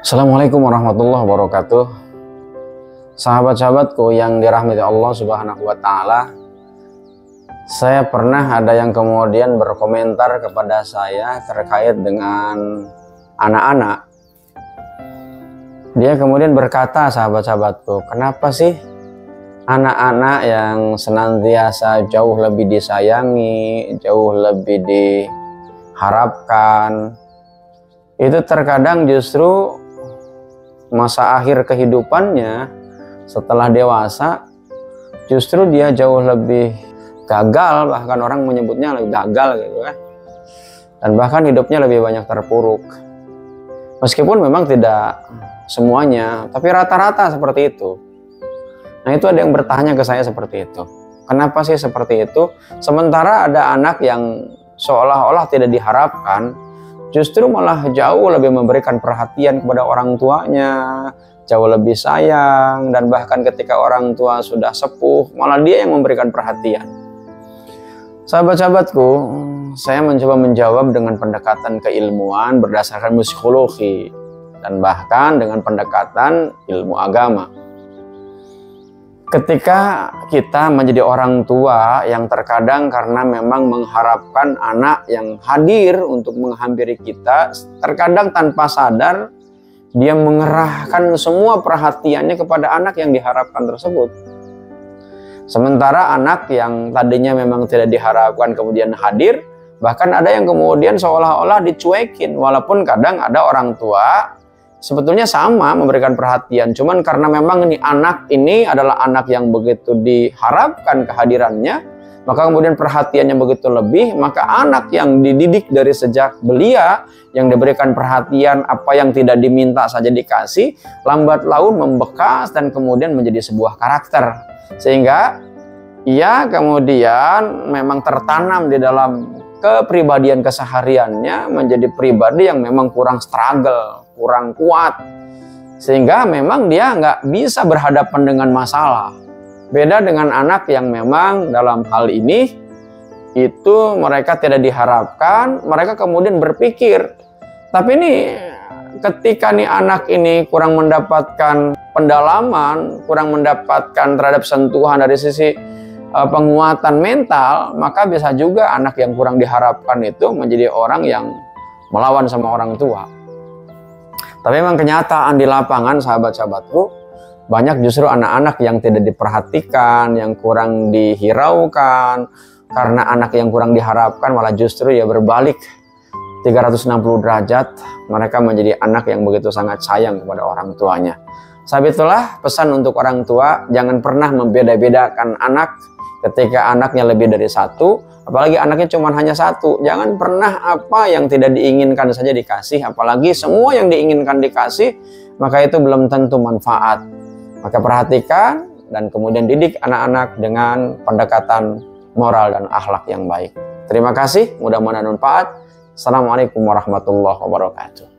Assalamualaikum warahmatullahi wabarakatuh. Sahabat-sahabatku yang dirahmati Allah Subhanahu wa Ta'ala, saya pernah ada yang kemudian berkomentar kepada saya terkait dengan anak-anak. Dia kemudian berkata, sahabat-sahabatku, kenapa sih anak-anak yang senantiasa jauh lebih disayangi, jauh lebih diharapkan, itu terkadang justru masa akhir kehidupannya setelah dewasa justru dia jauh lebih gagal, bahkan orang menyebutnya lebih gagal gitu kan, dan bahkan hidupnya lebih banyak terpuruk. Meskipun memang tidak semuanya, tapi rata-rata seperti itu. Nah, itu ada yang bertanya ke saya seperti itu, kenapa sih seperti itu, sementara ada anak yang seolah-olah tidak diharapkan justru malah jauh lebih memberikan perhatian kepada orang tuanya, jauh lebih sayang, dan bahkan ketika orang tua sudah sepuh, malah dia yang memberikan perhatian. Sahabat-sahabatku, saya mencoba menjawab dengan pendekatan keilmuan berdasarkan psikologi, dan bahkan dengan pendekatan ilmu agama. Ketika kita menjadi orang tua yang terkadang karena memang mengharapkan anak yang hadir untuk menghampiri kita, terkadang tanpa sadar dia mengerahkan semua perhatiannya kepada anak yang diharapkan tersebut. Sementara anak yang tadinya memang tidak diharapkan kemudian hadir, bahkan ada yang kemudian seolah-olah dicuekin, walaupun kadang ada orang tua sebetulnya sama memberikan perhatian, cuman karena memang ini anak ini adalah anak yang begitu diharapkan kehadirannya, maka kemudian perhatiannya begitu lebih, maka anak yang dididik dari sejak belia, yang diberikan perhatian, apa yang tidak diminta saja dikasih, lambat laun membekas dan kemudian menjadi sebuah karakter, sehingga ia kemudian memang tertanam di dalam kepribadian kesehariannya menjadi pribadi yang memang kurang struggle, kurang kuat, sehingga memang dia nggak bisa berhadapan dengan masalah. Beda dengan anak yang memang dalam hal ini itu mereka tidak diharapkan, mereka kemudian berpikir, tapi ini ketika nih anak ini kurang mendapatkan pendalaman, kurang mendapatkan terhadap sentuhan dari sisi penguatan mental, maka bisa juga anak yang kurang diharapkan itu menjadi orang yang melawan sama orang tua. Tapi memang kenyataan di lapangan, sahabat-sahabatku, banyak justru anak-anak yang tidak diperhatikan, yang kurang dihiraukan. Karena anak yang kurang diharapkan malah justru ya berbalik 360 derajat, mereka menjadi anak yang begitu sangat sayang kepada orang tuanya. Sebab itulah pesan untuk orang tua, jangan pernah membeda-bedakan anak. Ketika anaknya lebih dari satu, apalagi anaknya cuma hanya satu, jangan pernah apa yang tidak diinginkan saja dikasih, apalagi semua yang diinginkan dikasih, maka itu belum tentu manfaat. Maka perhatikan dan kemudian didik anak-anak dengan pendekatan moral dan akhlak yang baik. Terima kasih, mudah-mudahan bermanfaat. Assalamualaikum warahmatullahi wabarakatuh.